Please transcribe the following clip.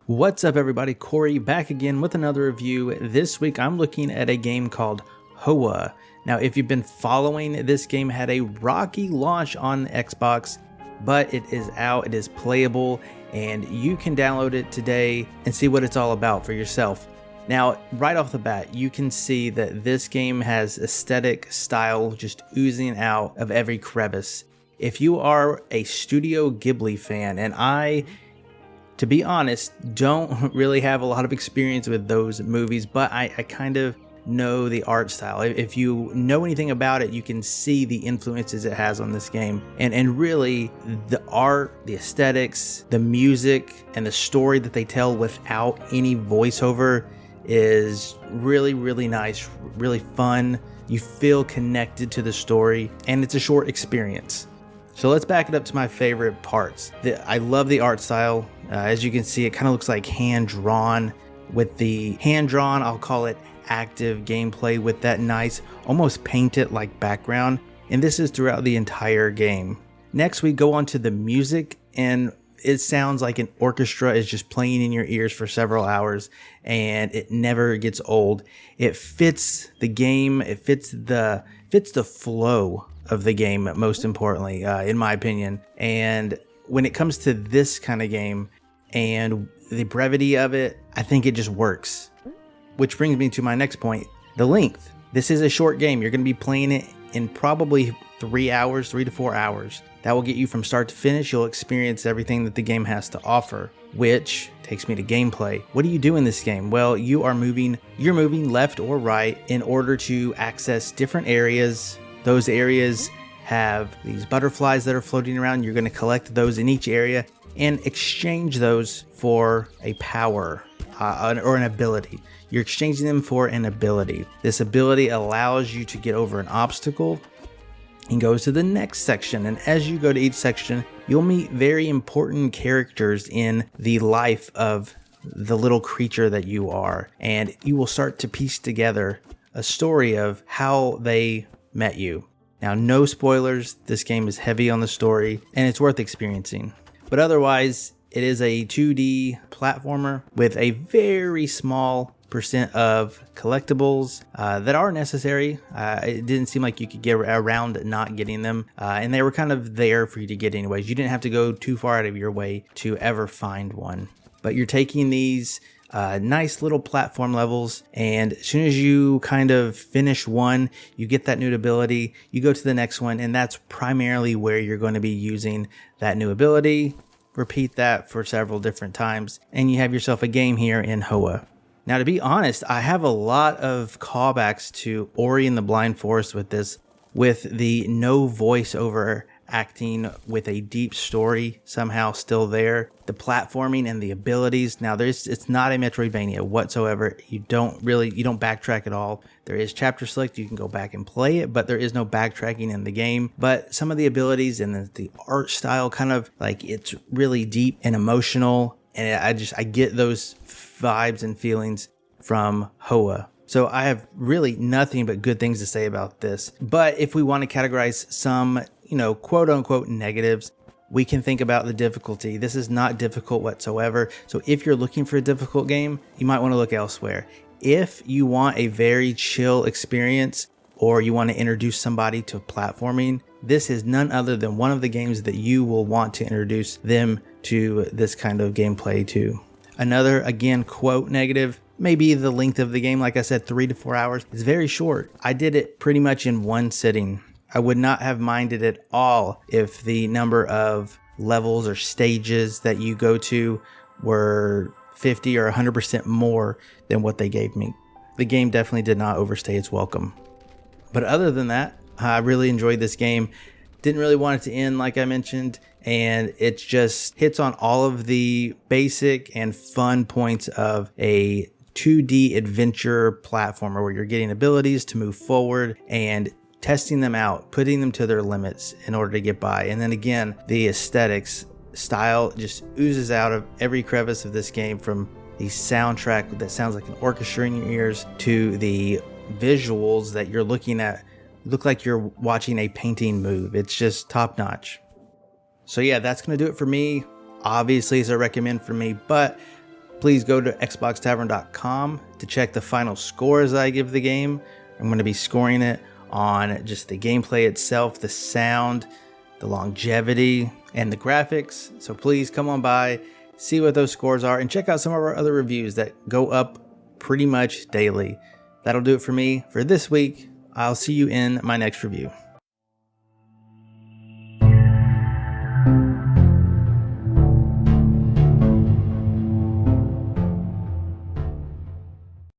What's up everybody, Corey back again with another review. This week I'm looking at a game called Hoa. Now if you've been following, this game had a rocky launch on Xbox, but it is out, it is playable, and you can download it today and see what it's all about for yourself. Now right off the bat, you can see that this game has aesthetic style just oozing out of every crevice. If you are a Studio Ghibli fan, and to be honest, don't really have a lot of experience with those movies, but I kind of know the art style. If you know anything about it, you can see the influences it has on this game. And really, the art, the aesthetics, the music, and the story that they tell without any voiceover is really, really nice, really fun. You feel connected to the story, and it's a short experience. So let's back it up to my favorite parts. I love the art style. As you can see, it kind of looks like hand-drawn. With the hand-drawn, I'll call it active gameplay with that nice, almost painted-like background. And this is throughout the entire game. Next, we go on to the music, and it sounds like an orchestra is just playing in your ears for several hours, and it never gets old. It fits the game, it fits the flow of the game, most importantly, in my opinion. And when it comes to this kind of game and the brevity of it, I think it just works. Which brings me to my next point, the length. This is a short game. You're going to be playing it in probably 3 hours, 3 to 4 hours. That will get you from start to finish. You'll experience everything that the game has to offer, which takes me to gameplay. What do you do in this game? Well, you're moving left or right in order to access different areas. Those areas have these butterflies that are floating around. You're going to collect those in each area and exchange those for a power or an ability. You're exchanging them for an ability. This ability allows you to get over an obstacle and goes to the next section. And as you go to each section, you'll meet very important characters in the life of the little creature that you are. And you will start to piece together a story of how they met you. Now, no spoilers, this game is heavy on the story and it's worth experiencing. But otherwise, it is a 2D platformer with a very small percent of collectibles that are necessary. It didn't seem like you could get around not getting them, and they were kind of there for you to get anyways. You didn't have to go too far out of your way to ever find one. But you're taking these nice little platform levels, and as soon as you kind of finish one, you get that new ability, you go to the next one, and that's primarily where you're going to be using that new ability. Repeat that for several different times, and you have yourself a game here in Hoa. Now, to be honest, I have a lot of callbacks to Ori and the Blind Forest with this, with the no voiceover acting with a deep story somehow still there. The platforming and the abilities. Now, it's not a Metroidvania whatsoever. You don't backtrack at all. There is chapter select. You can go back and play it, but there is no backtracking in the game. But some of the abilities and the art style kind of like it's really deep and emotional. And I get those vibes and feelings from Hoa. So I have really nothing but good things to say about this. But if we want to categorize some, quote unquote negatives, we can think about the difficulty. This is not difficult whatsoever. So if you're looking for a difficult game, you might want to look elsewhere. If you want a very chill experience, or you want to introduce somebody to platforming, this is none other than one of the games that you will want to introduce them to this kind of gameplay to. Another, again, quote negative, maybe the length of the game. Like I said, 3 to 4 hours. It's very short. I did it pretty much in one sitting. I would not have minded at all if the number of levels or stages that you go to were 50 or 100% more than what they gave me. The game definitely did not overstay its welcome. But other than that, I really enjoyed this game. Didn't really want it to end, like I mentioned, and it just hits on all of the basic and fun points of a 2D adventure platformer where you're getting abilities to move forward and testing them out, putting them to their limits in order to get by. And then again, the aesthetics style just oozes out of every crevice of this game, from the soundtrack that sounds like an orchestra in your ears to the visuals that you're looking at look like you're watching a painting move. It's just top notch. So yeah, that's going to do it for me. Obviously, it's a recommend for me, but Please go to xboxtavern.com to check the final scores I give the game. I'm going to be scoring it on just the gameplay itself, the sound, the longevity, and the graphics. So please come on by, see what those scores are, and check out some of our other reviews that go up pretty much daily. That'll do it for me for this week. I'll see you in my next review.